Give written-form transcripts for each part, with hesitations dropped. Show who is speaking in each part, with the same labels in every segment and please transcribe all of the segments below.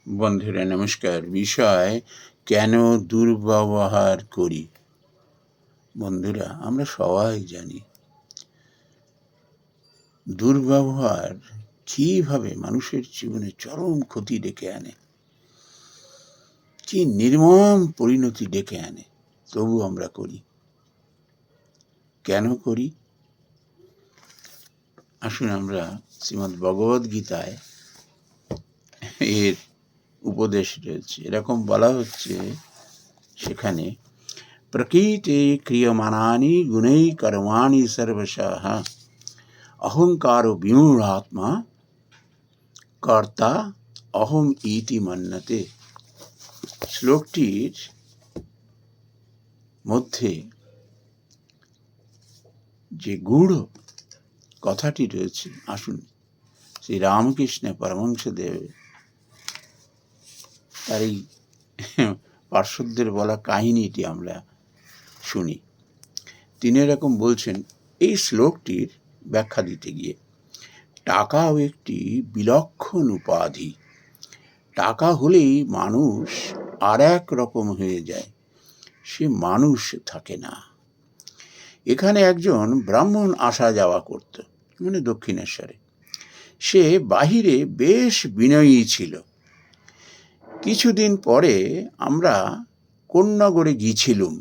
Speaker 1: বন্ধুরা নমস্কার। বিষয় কেন দুর্ব্যবহার করি। বন্ধুরা, আমরা সবাই জানি দুর্ব্যবহার কিভাবে মানুষের জীবনে চরম ক্ষতি ডেকে আনে, কি নির্মম পরিণতি ডেকে আনে। তবু আমরা করি। কেন করি? আসুন আমরা শ্রীমদ্ ভগবদ গীতায় এর উপদেশ রয়েছে। এরকম বলা হচ্ছে সেখানে, প্রকৃতে ক্রিয়মাণানি গুণৈ কর্মাণি সর্বশঃ অহংকারো বিমূঢ়াত্মা কর্তা অহম ইতি মন্যতে। শ্লোকটির মধ্যে যে গূঢ় কথাটি রয়েছে, আসুন শ্রী রামকৃষ্ণ পরমহংসদেব তার এই পার্শ্বদের বলা কাহিনীটি আমরা শুনি। তিনি এরকম বলছেন এই শ্লোকটির ব্যাখ্যা দিতে গিয়ে, টাকাও একটি বিলক্ষণ উপাধি। টাকা হলেই মানুষ আর এক রকম হয়ে যায়, সে মানুষ থাকে না। এখানে একজন ব্রাহ্মণ আসা যাওয়া করত, মানে দক্ষিণেশ্বরে। সে বাহিরে বেশ বিনয়ী ছিল। কিছুদিন পরে আমরা কোন্নগরে গিয়েছিলুম।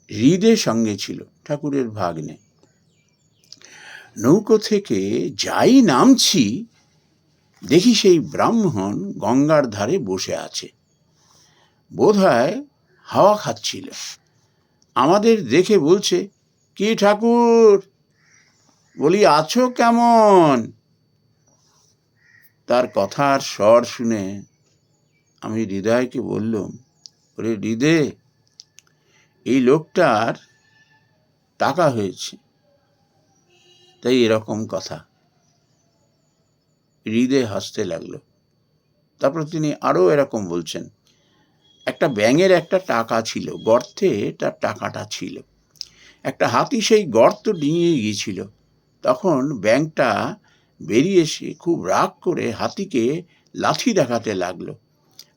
Speaker 1: হৃদে সঙ্গে ছিল, ঠাকুরের ভাগ্নে। নৌকো থেকে যাই নামছি, দেখি সেই ব্রাহ্মণ গঙ্গার ধারে বসে আছে। বোধহয় হাওয়া খাচ্ছিল। আমাদের দেখে বলছে, কি ঠাকুর? বলি, আছো কেমন? তার কথার স্বর শুনে আমি হৃদয়কে বললাম, ওরে হৃদে, এই লোকটার টাকা হয়েছে, তাই এরকম কথা। হৃদয় হাসতে লাগলো। তারপর তিনি আরো এরকম বলছেন, একটা ব্যাঙের একটা টাকা ছিল, গর্তে তার টাকাটা ছিল। একটা হাতি সেই গর্ত ডিঙিয়ে গিয়েছিল। তখন ব্যাঙটা বেরিয়ে এসে খুব রাগ করে হাতিকে লাঠি দেখাতে লাগলো,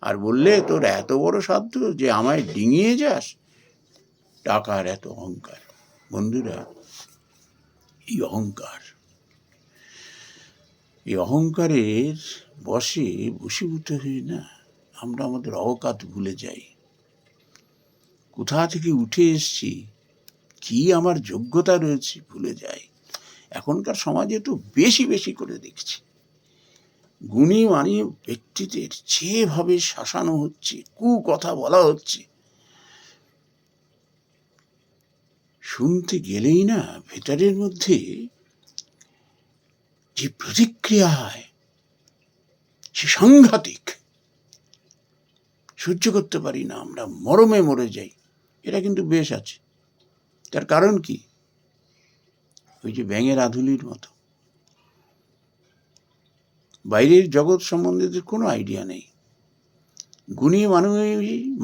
Speaker 1: আর বললে, তোর এত বড় সাধ্য যে আমায় ডিঙিয়ে যাস? টাকার এত অহংকার। বন্ধুরা, এই অহংকারের বশে বশীভূত হয়ে না আমরা আমাদের অকাত ভুলে যাই। কোথা থেকে উঠে এসছি, কি আমার যোগ্যতা রয়েছে ভুলে যাই। এখনকার সমাজে তো বেশি বেশি করে দেখছি, গুণী মানি ব্যক্তিদের যেভাবে শাসানো হচ্ছে, কথা বলা হচ্ছে, শুনতে গেলেই না ভেতরের মধ্যে যে প্রতিক্রিয়া হয় সে সাংঘাতিক। সহ্য করতে পারি না, আমরা মরমে মরে যাই। এটা কিন্তু বেশ আছে। তার কারণ কি? ওই যে ব্যাঙের আধুলির মতো, বাইরের জগৎ সম্বন্ধে কোনো আইডিয়া নেই। গুণী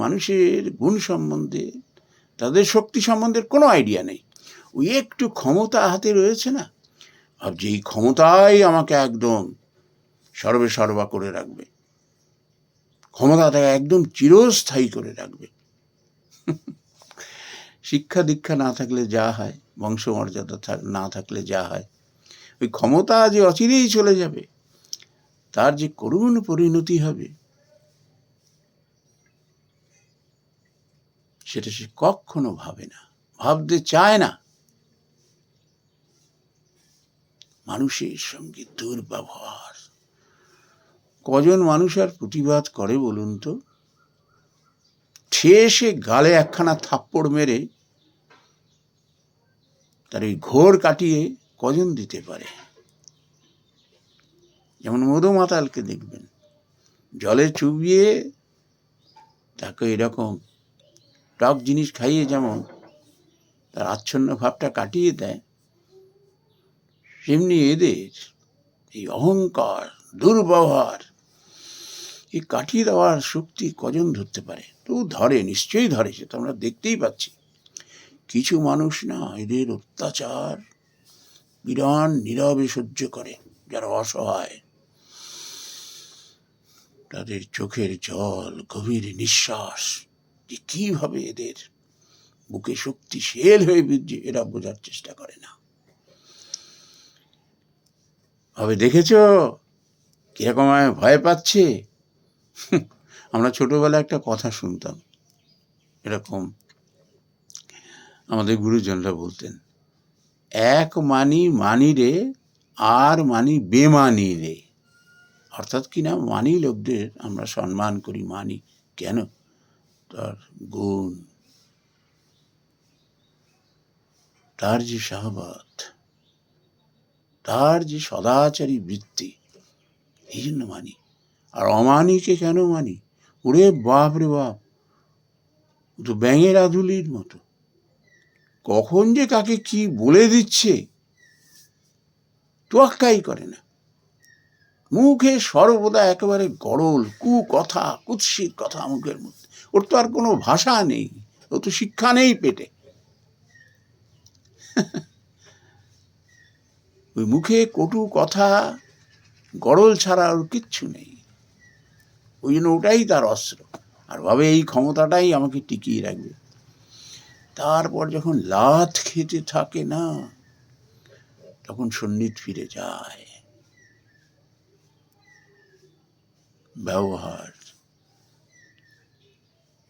Speaker 1: মানুষের গুণ সম্বন্ধে, তাদের শক্তি সম্বন্ধে কোনো আইডিয়া নেই। ওই একটু ক্ষমতা হাতে রয়েছে না, ভাবছি এই ক্ষমতাই আমাকে একদম সর্বা করে রাখবে, ক্ষমতাটাকে একদম চিরস্থায়ী করে রাখবে। শিক্ষা দীক্ষা না থাকলে যা হয়, বংশমর্যাদা না থাকলে যা হয়, ওই ক্ষমতা যে অচিরেই চলে যাবে, তার যে করুণ পরিণতি হবে সেটা সে কখনো ভাবে না, ভাবতে চায় না। মানুষের সঙ্গে দুর্ব্যবহার কজন মানুষ আর প্রতিবাদ করে বলুন তো? ঠেসে গালে একখানা থাপ্পড় মেরে তার ওই ঘোর কাটিয়ে কজন দিতে পারে? যেমন মধু মাতালকে দেখবেন, জলে চুবিয়ে তাকে এরকম টক জিনিস খাইয়ে যেমন তার আচ্ছন্ন ভাবটা কাটিয়ে দেয়, সেমনি এদের এই অহংকার, দুর্ব্যবহার, এই কাটিয়ে দেওয়ার শক্তি কজন ধরতে পারে? তো ধরে, নিশ্চয়ই ধরে, সে তো আমরা দেখতেই পাচ্ছি। কিছু মানুষ না এদের অত্যাচার বিরান নীরবে সহ্য করে, যারা অসহায়। তাদের চোখের জল, গভীর নিঃশ্বাস, যে কিভাবে এদের বুকে শক্তি শেল হয়ে বিদ্যে, এরা বোঝার চেষ্টা করে না। ভাবে দেখেছ কিরকম আমায় ভয় পাচ্ছে। আমরা ছোটবেলায় একটা কথা শুনতাম এরকম, আমাদের গুরুজনরা বলতেন, এক মানি মানি রে, আর মানি বেমানি রে। অর্থাৎ কিনা মানি লোকদের আমরা সম্মান করি, মানি কেন? তার গুণ, তার যে শাহবাত, তার যে সদাচারী বৃত্তি, এই জন্য মানি। আর অমানিকে কেন মানি? ওরে বাপ রে বাপ, তো ব্যাঙের আধুলির মতো, কখন যে কাকে কি বলে দিচ্ছে তোয়াক্কাই করে না। মুখে সর্বদা একেবারে গরল কথা, কুৎসিত কথা মুখের মধ্যে। ওর তো আর কোনো ভাষা নেই, ও তো শিক্ষা নেই পেটে। ওই মুখে কটু কথা, গরল ছাড়া ওর কিচ্ছু নেই। ওই জন্য ওটাই তার অস্ত্র, আর ভাবে এই ক্ষমতাটাই আমাকে টিকিয়ে রাখবে। তারপর যখন লাথ খেতে থাকে না, তখন সন্নিধ ফিরে যায়। ব্যবহার,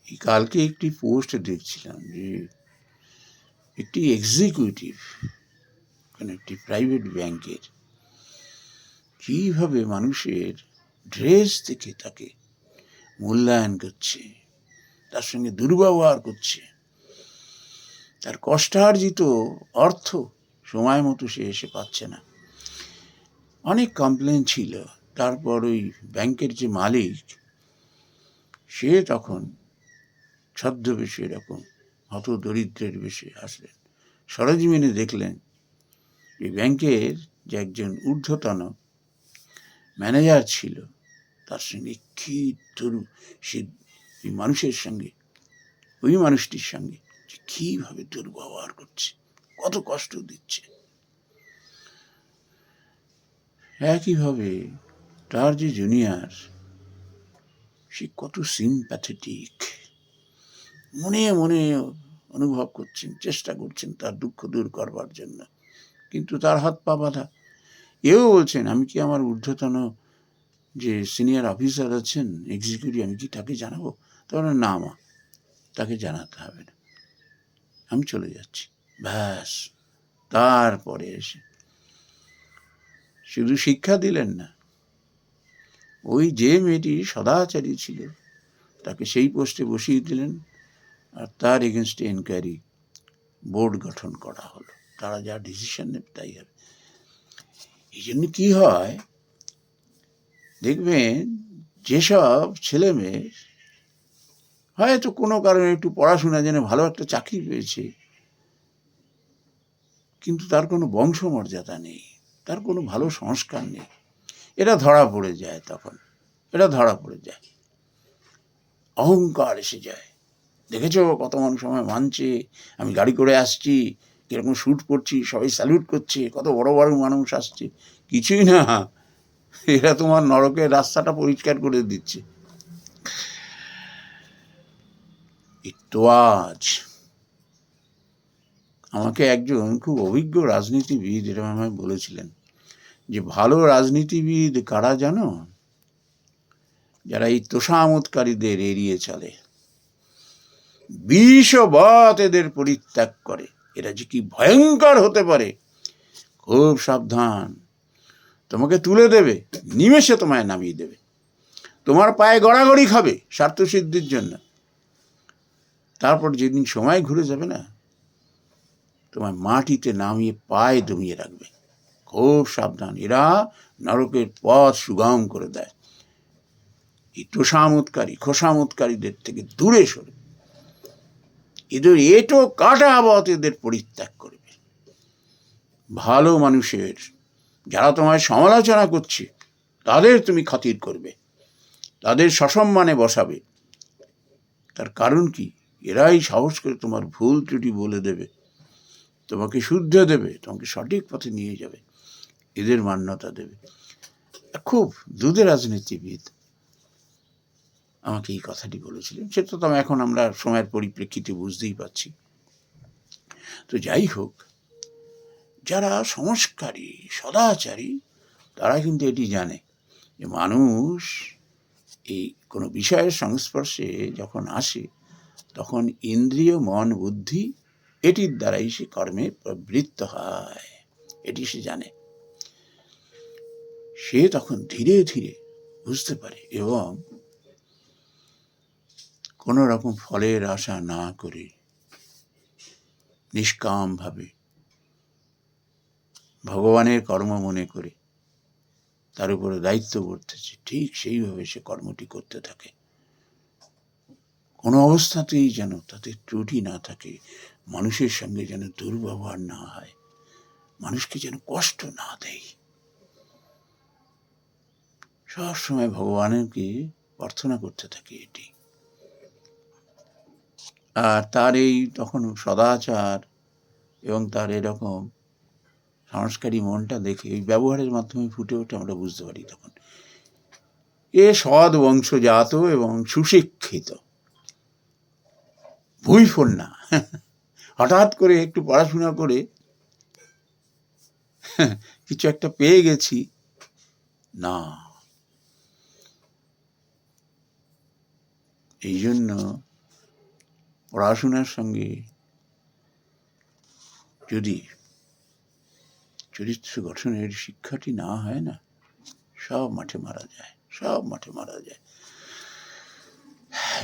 Speaker 1: এই কালকে একটি পোস্ট দেখছিলাম যে একটি এক্সিকিউটিভ একটি প্রাইভেট ব্যাংকের কিভাবে মানুষের ড্রেস থেকে তাকে মূল্যায়ন করছে, তার সঙ্গে দুর্ব্যবহার করছে, তার কষ্টার্জিত অর্থ সময় মতো সে এসে পাচ্ছে না। অনেক কমপ্লেন ছিল। তারপর ওই ব্যাংকের যে মালিক, সে তখন ছদ্মবেশে এরকম হত দরিদ্রের বেশে আসলেন, সরজমিনে দেখলেন এই ব্যাংকের যে একজন ঊর্ধ্বতন ম্যানেজার ছিল, তার সঙ্গে কি সে ওই মানুষের সঙ্গে, ওই মানুষটির সঙ্গে যে কিভাবে দুর্ব্যবহার করছে, কত কষ্ট দিচ্ছে। একইভাবে তার যে জুনিয়র, সে কত সিম্প্যাথেটিক, মনে মনে অনুভব করছেন, চেষ্টা করছেন তার দুঃখ দূর করবার জন্য, কিন্তু তার হাত পা বাঁধা। এও বলছেন, আমি কি আমার ঊর্ধ্বতন যে সিনিয়র অফিসার আছেন, এক্সিকিউটিভ, আমি কি তাকে জানাবো? তাহলে না মা, তাকে জানাতে হবে না, আমি চলে যাচ্ছি। ব্যাস, তারপরে এসে শুধু শিক্ষা দিলেন না, ওই যে মেয়েটি সদাচারী ছিল তাকে সেই পোস্টে বসিয়ে দিলেন, আর তার এগেনস্টে এনকোয়ারি বোর্ড গঠন করা হলো। তারা যা ডিসিশন নেবে তাই হবে। এই জন্য কি হয়, দেখবেন যেসব ছেলে মেয়ে হয়তো কোনো কারণে একটু পড়াশোনা জেনে ভালো একটা চাকরি পেয়েছে, কিন্তু তার কোনো বংশমর্যাদা নেই, তার কোনো ভালো সংস্কার নেই, এরা ধরা পড়ে যায়। তখন এরা ধরা পড়ে যায়, অহংকার এসে যায়। দেখেছো কত মানুষ আমায় মানছে, আমি গাড়ি করে আসছি, কিরকম শ্যুট করছি, সবাই স্যালুট করছে, কত বড় বড় মানুষ আসছে। কিছুই না, এরা তোমার নরকের রাস্তাটা পরিষ্কার করে দিচ্ছে। ইত্তোয়াজ। আমাকে একজন খুব অভিজ্ঞ রাজনীতিবিদ এরকম আমায় বলেছিলেন যে ভালো রাজনীতিবিদ কারা জানো? যারা এই তোষামতকারীদের এড়িয়ে চলে, বিষবৎ এদের পরিত্যাগ করে। এরা যে কি ভয়ঙ্কর হতে পারে, খুব সাবধান। তোমাকে তুলে দেবে, নিমেষে তোমায় নামিয়ে দেবে, তোমার পায়ে গড়াগড়ি খাবে স্বার্থসিদ্ধির জন্য। তারপর যেদিন সময় ঘুরে যাবে না, তোমার মাটিতে নামিয়ে পায়ে দমিয়ে রাখবে। খুব সাবধান, এরা নরকের পথ সুগম করে দেয়। এই তোষামতকারী খোসামতকারীদের থেকে দূরে সরে এদের এটো কাটা আবত এদের পরিত্যাগ করবে। ভালো মানুষের, যারা তোমায় সমালোচনা করছে, তাদের তুমি খাতির করবে, তাদের সসম্মানে বসাবে। তার কারণ কি? এরাই সাহস করে তোমার ভুল ত্রুটি বলে দেবে, তোমাকে শুদ্ধ দেবে, তোমাকে সঠিক পথে নিয়ে যাবে, এদের মান্যতা দেবে। খুব দুধে রাজনীতিবিদ। আমাকে এই কথাটি বলেছিলেন। সেটা তো এখন আমরা সময়ের পরিপ্রেক্ষিতে বুঝতেই পারছি। তো যাই হোক, যারা সংস্কারী, সদাচারী, তারা কিন্তু এটি জানে যে মানুষ এই কোনো বিষয়ের সংস্পর্শে যখন আসে, তখন ইন্দ্রিয়, মন, বুদ্ধি এটির দ্বারাই সে কর্মে প্রবৃত্ত হয়। এটি সে জানে। সে তখন ধীরে ধীরে বুঝতে পারে এবং কোনো রকম ফলের আশা না করে নিষ্কামভাবে ভগবানের কর্ম মনে করে তার উপরে দায়িত্ব বর্তেছে, ঠিক সেইভাবে সে কর্মটি করতে থাকে। কোনো অবস্থাতেই যেন তাতে ত্রুটি না থাকে, মানুষের সঙ্গে যেন দুর্ব্যবহার না হয়, মানুষকে যেন কষ্ট না দেয়। সবসময় ভগবানকে প্রার্থনা করতে থাকে এটি। আর তার এই তখন সদাচার এবং তার এরকম সংস্কারী মনটা দেখে ওই ব্যবহারের মাধ্যমে ফুটে ওঠে, আমরা বুঝতে পারি তখন এ সৎ বংশজাত এবং সুশিক্ষিত, ভুইফোন না। হঠাৎ করে একটু পড়াশোনা করে কিছু একটা পেয়ে গেছি না। এই জন্য পড়াশোনার সঙ্গে যদি চরিত্র গঠনের শিক্ষাটি না হয় না, সব মাঠে মারা যায়, সব মাঠে মারা যায়।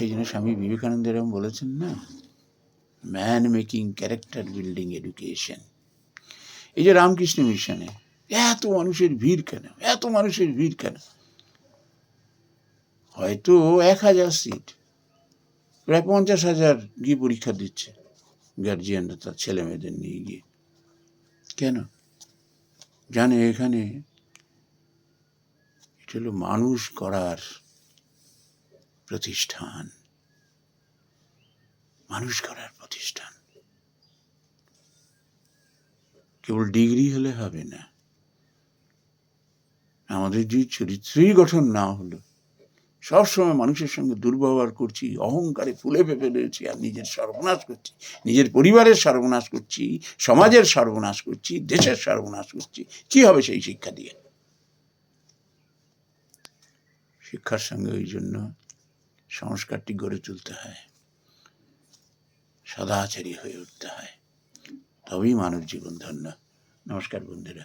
Speaker 1: এই জন্য স্বামী বিবেকানন্দ এরকম বলেছেন না, man making character building education. এই যে রামকৃষ্ণ মিশনে এত মানুষের ভিড় কেন, এত মানুষের ভিড় কেন? হয়তো 1000 সিট, প্রায় 50,000 গিয়ে পরীক্ষা দিচ্ছে গার্জিয়ানরা তার ছেলে মেয়েদের নিয়ে গিয়ে। কেন? জানে এখানে এটা হলো মানুষ করার প্রতিষ্ঠান, মানুষ করার প্রতিষ্ঠান। কেবল ডিগ্রি হলে হবে না, আমাদের যে চরিত্রই গঠন না হলো, সবসময় মানুষের সঙ্গে দুর্ব্যবহার করছি, অহংকারে ফুলে ফেঁপে রয়েছি, আর নিজের সর্বনাশ করছি, নিজের পরিবারের সর্বনাশ করছি, সমাজের সর্বনাশ করছি, দেশের সর্বনাশ করছি। কি হবে সেই শিক্ষা দিয়ে? শিক্ষার সঙ্গে ওই জন্য সংস্কারটি গড়ে তুলতে হয়, সদাচারী হয়ে উঠতে হয়, তবেই মানব জীবন ধন্য। নমস্কার বন্ধুরা।